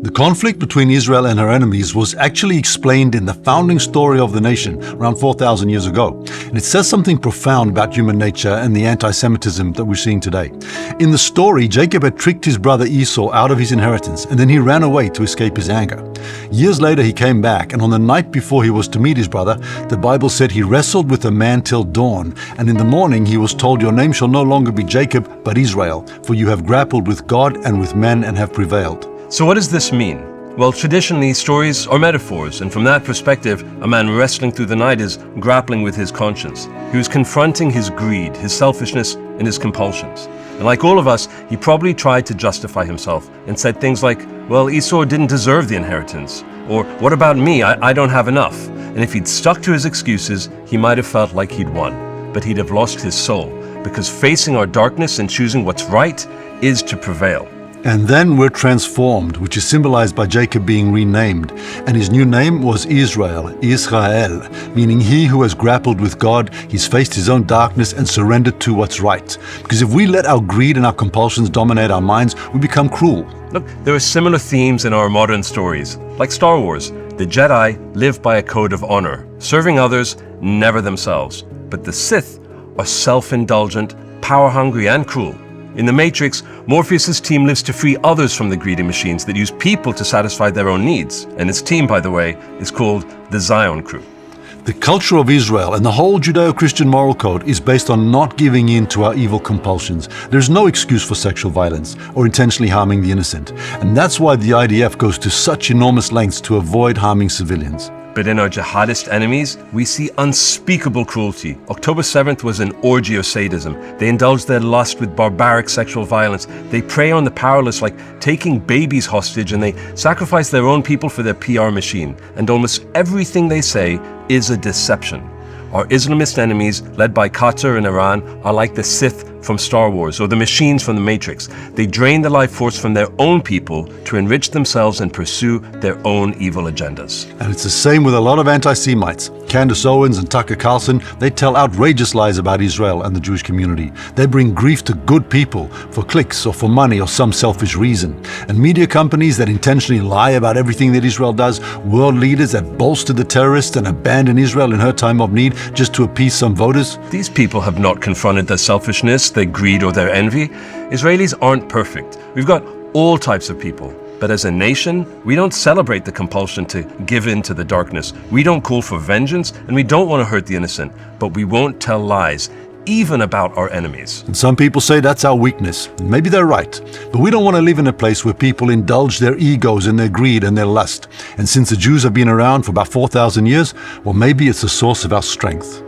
The conflict between Israel and her enemies was actually explained in the founding story of the nation around 4,000 years ago. And it says something profound about human nature and the anti-Semitism that we're seeing today. In the story, Jacob had tricked his brother Esau out of his inheritance, and then he ran away to escape his anger. Years later, he came back, and on the night before he was to meet his brother, the Bible said he wrestled with a man till dawn, and in the morning he was told, "Your name shall no longer be Jacob, but Israel, for you have grappled with God and with men and have prevailed." So what does this mean? Well, traditionally, stories are metaphors, and from that perspective, a man wrestling through the night is grappling with his conscience. He was confronting his greed, his selfishness, and his compulsions. And like all of us, he probably tried to justify himself and said things like, well, Esau didn't deserve the inheritance, or what about me, I don't have enough. And if he'd stuck to his excuses, he might have felt like he'd won, but he'd have lost his soul, because facing our darkness and choosing what's right is to prevail. And then we're transformed, which is symbolized by Jacob being renamed. And his new name was Israel, meaning he who has grappled with God, he's faced his own darkness and surrendered to what's right. Because if we let our greed and our compulsions dominate our minds, we become cruel. Look, there are similar themes in our modern stories. Like Star Wars, the Jedi live by a code of honor, serving others, never themselves. But the Sith are self-indulgent, power-hungry, and cruel. In The Matrix, Morpheus' team lives to free others from the greedy machines that use people to satisfy their own needs. And his team, by the way, is called the Zion Crew. The culture of Israel and the whole Judeo-Christian moral code is based on not giving in to our evil compulsions. There's no excuse for sexual violence or intentionally harming the innocent. And that's why the IDF goes to such enormous lengths to avoid harming civilians. But in our jihadist enemies, we see unspeakable cruelty. October 7th was an orgy of sadism. They indulge their lust with barbaric sexual violence. They prey on the powerless, like taking babies hostage, and they sacrifice their own people for their PR machine. And almost everything they say is a deception. Our Islamist enemies, led by Qatar and Iran, are like the Sith from Star Wars or the machines from the Matrix. They drain the life force from their own people to enrich themselves and pursue their own evil agendas. And it's the same with a lot of anti-Semites. Candace Owens and Tucker Carlson, they tell outrageous lies about Israel and the Jewish community. They bring grief to good people for clicks or for money or some selfish reason. And media companies that intentionally lie about everything that Israel does, world leaders that bolster the terrorists and abandon Israel in her time of need just to appease some voters. These people have not confronted their selfishness, their greed, or their envy. Israelis aren't perfect. We've got all types of people. But as a nation, we don't celebrate the compulsion to give in to the darkness. We don't call for vengeance, and we don't want to hurt the innocent. But we won't tell lies, even about our enemies. And some people say that's our weakness. And maybe they're right. But we don't want to live in a place where people indulge their egos and their greed and their lust. And since the Jews have been around for about 4,000 years, well, maybe it's a source of our strength.